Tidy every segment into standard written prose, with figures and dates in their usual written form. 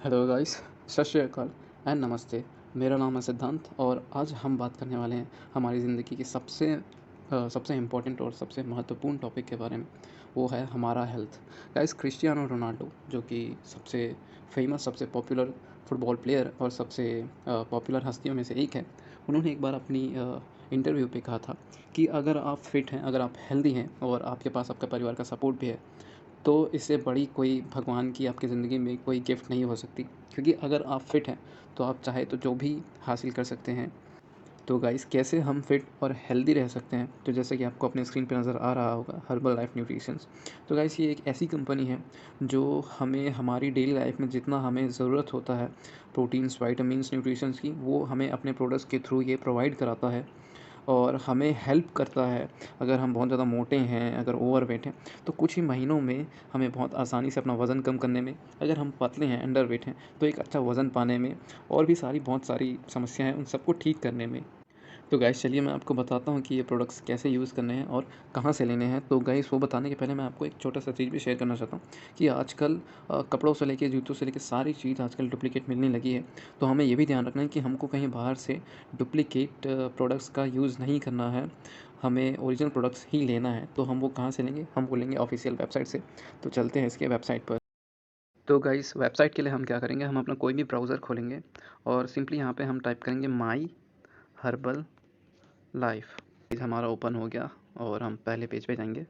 Hello guys, सत श्री अकाल and नमस्ते। मेरा नाम है सिद्धांत और आज हम बात करने वाले हैं हमारी ज़िंदगी की सबसे इम्पोर्टेंट और सबसे महत्वपूर्ण टॉपिक के बारे में। वो है हमारा हेल्थ। गाइस, क्रिस्टियानो रोनाल्डो जो कि सबसे फेमस, सबसे पॉपुलर फुटबॉल प्लेयर और सबसे पॉपुलर हस्तियों में से एक है। उन्होंने एक बार अपनी इंटरव्यू पे कहा था कि अगर आप फिट हैं, अगर आप हेल्दी हैं और आपके पास आपका परिवार का सपोर्ट भी है, तो इससे बड़ी कोई भगवान की आपकी ज़िंदगी में कोई गिफ्ट नहीं हो सकती। क्योंकि अगर आप फिट हैं तो आप चाहे तो जो भी हासिल कर सकते हैं। तो गाइस, कैसे हम फिट और हेल्दी रह सकते हैं, तो जैसे कि आपको अपने स्क्रीन पे नज़र आ रहा होगा, हर्बल लाइफ न्यूट्रिशंस। तो गाइस, ये एक ऐसी कंपनी है जो हमें हमारी डेली लाइफ में जितना हमें ज़रूरत होता है प्रोटीन्स, वाइटामस, न्यूट्रिशंस की, वो हमें अपने प्रोडक्ट्स के थ्रू ये प्रोवाइड कराता है और हमें हेल्प करता है। अगर हम बहुत ज़्यादा मोटे हैं, अगर ओवरवेट हैं, तो कुछ ही महीनों में हमें बहुत आसानी से अपना वज़न कम करने में, अगर हम पतले हैं, अंडरवेट हैं, तो एक अच्छा वज़न पाने में, और भी बहुत सारी समस्याएँ हैं उन सबको ठीक करने में। तो गाइस, चलिए मैं आपको बताता हूँ कि ये प्रोडक्ट्स कैसे यूज़ करने हैं और कहाँ से लेने हैं। तो गाइस, वो बताने के पहले मैं आपको एक छोटा-सा चीज़ भी शेयर करना चाहता हूँ कि आजकल कपड़ों से लेके, जूतों से लेके सारी चीज़ आजकल डुप्लीकेट मिलने लगी है। तो हमें ये भी ध्यान रखना है कि हमको कहीं बाहर से डुप्लीकेट प्रोडक्ट्स का यूज़ नहीं करना है। हमें ओरिजिनल प्रोडक्ट्स ही लेना है। तो हम वो कहाँ से लेंगे? हम वो लेंगे ऑफ़िशियल वेबसाइट से। तो चलते हैं इसके वेबसाइट पर। तो गाइस, वेबसाइट के लिए हम क्या करेंगे, हम अपना कोई भी ब्राउज़र खोलेंगे और सिंपली यहाँ पे हम टाइप करेंगे माई हर्बल लाइफ। पेज हमारा ओपन हो गया और हम पहले पेज पे जाएंगे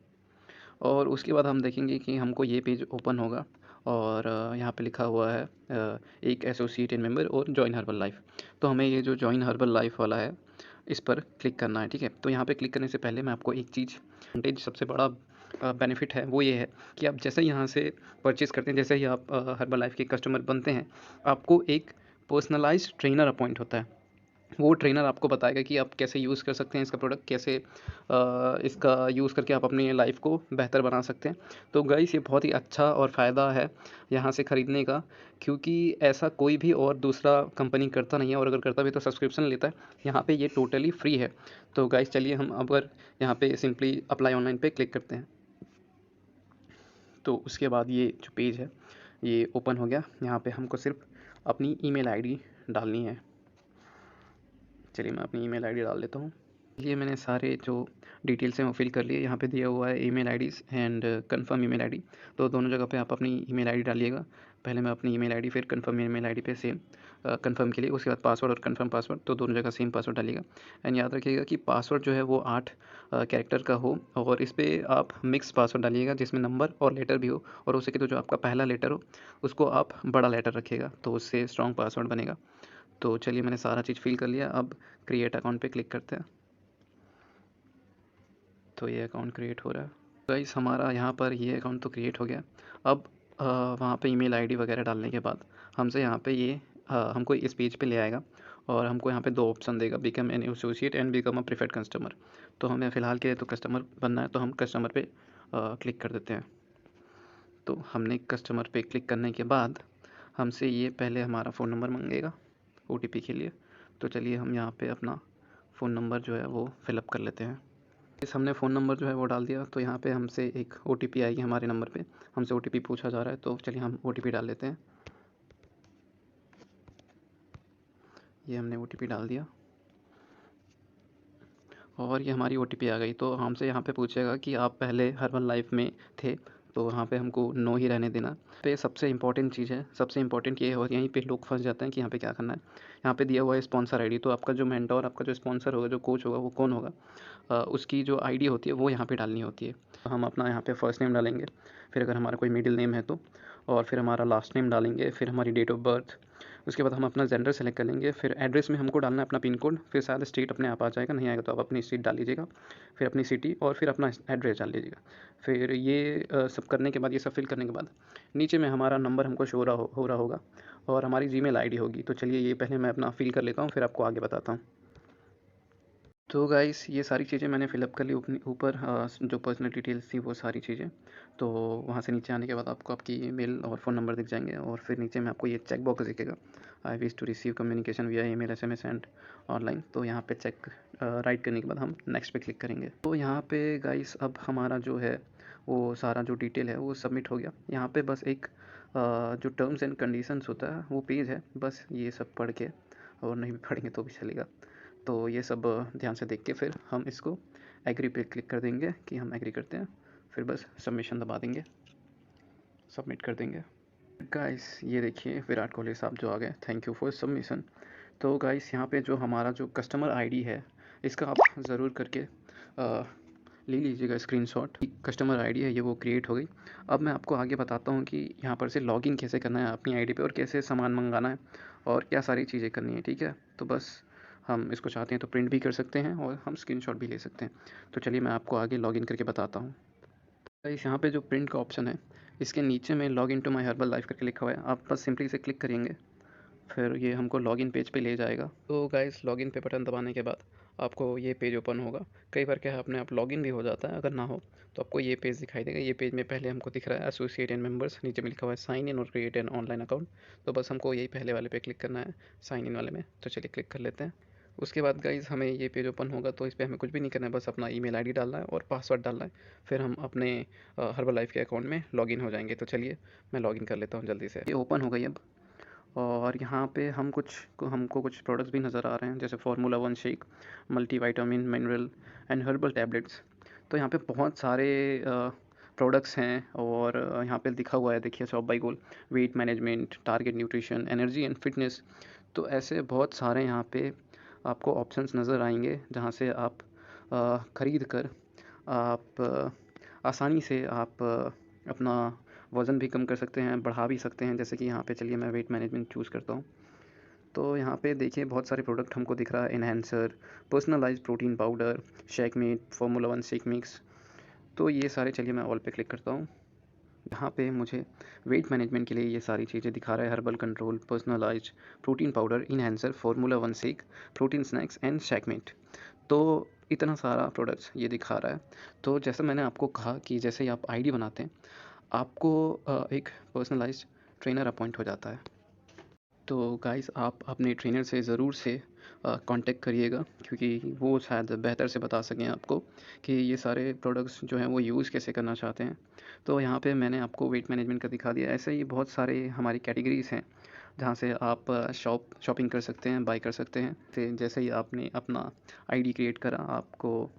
और उसके बाद हम देखेंगे कि हमको ये पेज ओपन होगा और यहाँ पे लिखा हुआ है एक एसोसिएट एंड मेंबर और जॉइन हर्बल लाइफ। तो हमें ये जो जॉइन हर्बल लाइफ वाला है, इस पर क्लिक करना है। ठीक है, तो यहाँ पे क्लिक करने से पहले मैं आपको एक चीज़, एडवांटेज, सबसे बड़ा बेनिफिट है, वो ये है कि आप जैसे ही यहाँ से परचेज़ करते हैं, जैसे ही आप हर्बल लाइफ के कस्टमर बनते हैं, आपको एक पर्सनलाइज्ड ट्रेनर अपॉइंट होता है। वो ट्रेनर आपको बताएगा कि आप कैसे यूज़ कर सकते हैं इसका प्रोडक्ट, कैसे इसका यूज़ करके आप अपनी लाइफ को बेहतर बना सकते हैं। तो गाइस, ये बहुत ही अच्छा और फ़ायदा है यहाँ से ख़रीदने का, क्योंकि ऐसा कोई भी और दूसरा कंपनी करता नहीं है, और अगर करता भी तो सब्सक्रिप्शन लेता है। यहाँ पे ये टोटली फ्री है। तो गाइस, चलिए हम अगर यहाँ पे सिंपली अप्लाई ऑनलाइन पे क्लिक करते हैं, तो उसके बाद ये जो पेज है ये ओपन हो गया। यहाँ पे हमको सिर्फ अपनी ईमेल आईडी डालनी है। चलिए मैं अपनी ईमेल आईडी डाल देता हूँ। ये मैंने सारे जो डिटेल्स हैं वो फिल कर लिए। यहाँ पे दिया हुआ है email IDs and confirm email ID. तो दोनों जगह पे आप अपनी ईमेल आईडी डालिएगा। पहले मैं अपनी ईमेल आईडी, फिर कंफर्म ईमेल आईडी पे सेम कंफर्म के लिए, उसके बाद पासवर्ड और कंफर्म पासवर्ड, तो दोनों जगह सेम पासवर्ड डालिएगा। एंड याद रखिएगा कि पासवर्ड जो है वो 8 कैरेक्टर का हो, और इस पर आप मिक्स पासवर्ड डालिएगा जिसमें नंबर और लेटर भी हो, और हो सके तो जो आपका पहला लेटर हो उसको आप बड़ा लेटर रखिएगा, तो उससे स्ट्रॉन्ग पासवर्ड बनेगा। तो चलिए, मैंने सारा चीज़ फिल कर लिया। अब क्रिएट अकाउंट पे क्लिक करते हैं। तो ये अकाउंट क्रिएट हो रहा है। गाइस, हमारा यहाँ पर ये अकाउंट तो क्रिएट हो गया। अब वहाँ पे ईमेल आईडी वगैरह डालने के बाद हमसे यहाँ पे ये हमको इस पेज पे ले आएगा और हमको यहाँ पे 2 ऑप्शन देगा, become an associate and become a preferred customer. तो हमें फ़िलहाल के लिए तो कस्टमर बनना है, तो हम कस्टमर पे क्लिक कर देते हैं। तो हमने कस्टमर पे क्लिक करने के बाद हमसे ये पहले हमारा फ़ोन नंबर मांगेगा ओटीपी के लिए। तो चलिए हम यहाँ पे अपना फ़ोन नंबर जो है वो फ़िलअप कर लेते हैं। इस हमने फ़ोन नंबर जो है वो डाल दिया, तो यहाँ पे हमसे एक ओटीपी आएगी हमारे नंबर पे। हमसे ओटीपी पूछा जा रहा है, तो चलिए हम ओटीपी डाल लेते हैं। ये हमने ओटीपी डाल दिया और ये हमारी ओटीपी आ गई। तो हमसे यहाँ पे पूछेगा कि आप पहले हर्बल लाइफ में थे, तो वहाँ पे हमको नो ही रहने देना। पे सबसे इम्पोर्टेंट चीज़ है, सबसे इम्पोर्टेंट ये है, और यहीं पे लोग फंस जाते हैं कि यहाँ पे क्या करना है। यहाँ पे दिया हुआ है स्पॉन्सर आईडी। तो आपका जो मेंटोर, आपका जो स्पॉन्सर होगा, जो कोच होगा, वो कौन होगा, उसकी जो आईडी होती है वो यहाँ पे डालनी होती है। तो हम अपना यहाँ पे फर्स्ट नेम डालेंगे, फिर अगर हमारा कोई मिडिल नेम है तो, और फिर हमारा लास्ट नेम डालेंगे, फिर हमारी डेट ऑफ बर्थ। उसके बाद हम अपना जेंडर सेलेक्ट कर लेंगे, फिर एड्रेस में हमको डालना है अपना पिन कोड, फिर शायद स्टेट अपने आप आ जाएगा, नहीं आएगा तो आप अपनी स्टेट डाल लीजिएगा, फिर अपनी सिटी, और फिर अपना एड्रेस डाल लीजिएगा। फिर ये सब करने के बाद, ये सब फिल करने के बाद, नीचे में हमारा नंबर हमको शो हो रहा होगा और हमारी जीमेल आईडी होगी। तो चलिए ये पहले मैं अपना फिल कर लेता हूँ, फिर आपको आगे बताता हूँ। तो गाइस, ये सारी चीज़ें मैंने फ़िलअप कर ली। ऊपर जो पर्सनल डिटेल्स थी वो सारी चीज़ें। तो वहाँ से नीचे आने के बाद आपको आपकी ईमेल और फ़ोन नंबर दिख जाएंगे, और फिर नीचे में आपको ये चेक बॉक्स दिखेगा, I wish to receive communication via email, SMS and online. तो यहाँ पे चेक राइट करने के बाद हम नेक्स्ट पे क्लिक करेंगे। तो यहाँ पे गाइस, अब हमारा जो है वो सारा जो डिटेल है वो सबमिट हो गया। यहाँ पे बस एक जो टर्म्स एंड कंडीशंस होता है वो पेज है, बस ये सब पढ़ के, और नहीं भी पढ़ेंगे तो भी चलेगा। तो ये सब ध्यान से देख के फिर हम इसको एग्री पे क्लिक कर देंगे कि हम एग्री करते हैं, फिर बस सबमिशन दबा देंगे, सबमिट कर देंगे। गाइस ये देखिए विराट कोहली साहब जो आ गए, थैंक यू फॉर सबमिशन। तो गाइस यहाँ पे जो हमारा जो कस्टमर आईडी है, इसका आप ज़रूर करके ले लीजिएगा स्क्रीनशॉट। कस्टमर आईडी है ये वो क्रिएट हो गई। अब मैं आपको आगे बताता हूँ कि यहाँ पर से लॉगिन कैसे करना है अपनी आईडी पे, और कैसे सामान मंगाना है, और क्या सारी चीज़ें करनी है, ठीक है। तो बस हम इसको चाहते हैं तो प्रिंट भी कर सकते हैं और हम स्क्रीनशॉट भी ले सकते हैं। तो चलिए मैं आपको आगे लॉगिन करके बताता हूँ। गाइस यहाँ पे जो प्रिंट का ऑप्शन है, इसके नीचे में log in to my Herbalife करके लिखा हुआ है, आप बस सिंपली इसे क्लिक करेंगे, फिर ये हमको लॉगिन पेज पे ले जाएगा। तो गाइस लॉगिन पे बटन दबाने के बाद आपको ये पेज ओपन होगा। कई बार क्या है अपने आप लॉगिन भी हो जाता है, अगर ना हो तो आपको ये पेज दिखाई देगा। ये पेज में पहले हमको दिख रहा है एसोसिएट एंड मेंबर्स, नीचे में लिखा हुआ है साइन इन और क्रिएट एन ऑनलाइन अकाउंट। तो बस हमको यही पहले वाले पे क्लिक करना है, साइन इन वाले में। तो चलिए क्लिक कर लेते हैं। उसके बाद गाइस हमें ये पेज ओपन होगा, तो इस पर हमें कुछ भी नहीं करना है, बस अपना ईमेल आईडी डालना है और पासवर्ड डालना है, फिर हम अपने हर्बल लाइफ के अकाउंट में लॉगिन हो जाएंगे। तो चलिए मैं लॉगिन कर लेता हूँ जल्दी से। ये ओपन हो गई अब, और यहाँ पे हमको कुछ प्रोडक्ट्स भी नज़र आ रहे हैं, जैसे formula one shake, multivitamin, mineral and herbal tablets. तो यहाँ पे बहुत सारे प्रोडक्ट्स हैं, और यहाँ पे लिखा हुआ है देखिए shop by goal, weight management, target nutrition, energy and fitness. तो ऐसे बहुत सारे यहाँ पे आपको ऑप्शंस नज़र आएंगे, जहाँ से आप ख़रीद कर आप आसानी से आप अपना वज़न भी कम कर सकते हैं, बढ़ा भी सकते हैं। जैसे कि यहाँ पे चलिए मैं वेट मैनेजमेंट चूज़ करता हूँ। तो यहाँ पे देखिए बहुत सारे प्रोडक्ट हमको दिख रहा है, enhancer, personalised protein powder, Shakemate, formula one shake mix. तो ये सारे, चलिए मैं ऑल पे क्लिक करता हूँ। यहाँ पे मुझे वेट मैनेजमेंट के लिए ये सारी चीज़ें दिखा रहा है, herbal control, personalised protein powder, enhancer, formula one shake, protein snacks and Shakemate. तो इतना सारा प्रोडक्ट्स ये दिखा रहा है। तो जैसा मैंने आपको कहा कि जैसे ही आप आईडी बनाते हैं, आपको एक पर्सनलाइज्ड ट्रेनर अपॉइंट हो जाता है। तो गाइस आप अपने ट्रेनर से ज़रूर से कांटेक्ट करिएगा, क्योंकि वो शायद बेहतर से बता सकें आपको कि ये सारे प्रोडक्ट्स जो हैं वो यूज़ कैसे करना चाहते हैं। तो यहाँ पे मैंने आपको वेट मैनेजमेंट का दिखा दिया। ऐसे ही बहुत सारे हमारी कैटेगरीज़ हैं, जहाँ से आप शॉपिंग कर सकते हैं, बाय कर सकते हैं। फिर जैसे ही आपने अपना आईडी क्रिएट करा, आपको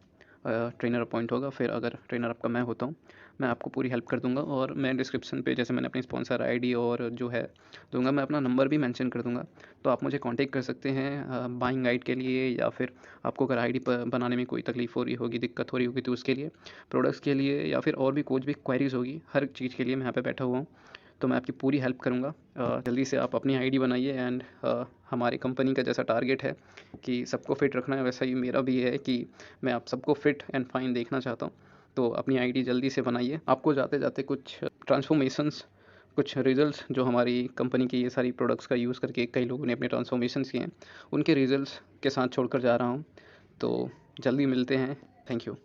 ट्रेनर अपॉइंट होगा। फिर अगर ट्रेनर आपका मैं होता हूँ, मैं आपको पूरी हेल्प कर दूँगा, और मैं डिस्क्रिप्शन पे जैसे मैंने अपनी स्पॉन्सर आईडी और जो है दूँगा, मैं अपना नंबर भी मेंशन कर दूँगा। तो आप मुझे कांटेक्ट कर सकते हैं बाइंग गाइड के लिए, या फिर आपको अगर आईडी बनाने में कोई तकलीफ़ हो रही होगी, दिक्कत हो रही होगी, तो उसके लिए, प्रोडक्ट्स के लिए, या फिर और भी कुछ भी क्वेरीज़ होगी, हर चीज़ के लिए मैं यहाँ पे बैठा हुआ हूँ। तो मैं आपकी पूरी हेल्प करूँगा। जल्दी से आप अपनी आईडी बनाइए, एंड हमारी कंपनी का जैसा टारगेट है कि सबको फिट रखना है, वैसा ही मेरा भी है कि मैं आप सबको फिट एंड फाइन देखना चाहता हूँ। तो अपनी आईडी जल्दी से बनाइए। आपको जाते-जाते कुछ ट्रांसफॉर्मेशंस, कुछ रिज़ल्ट्स जो हमारी कंपनी की ये सारी प्रोडक्ट्स का यूज़ करके कई लोगों ने अपने ट्रांसफॉर्मेशंस किए हैं, उनके रिज़ल्ट्स के साथ छोड़कर जा रहा हूँ। तो जल्दी मिलते हैं। Thank you.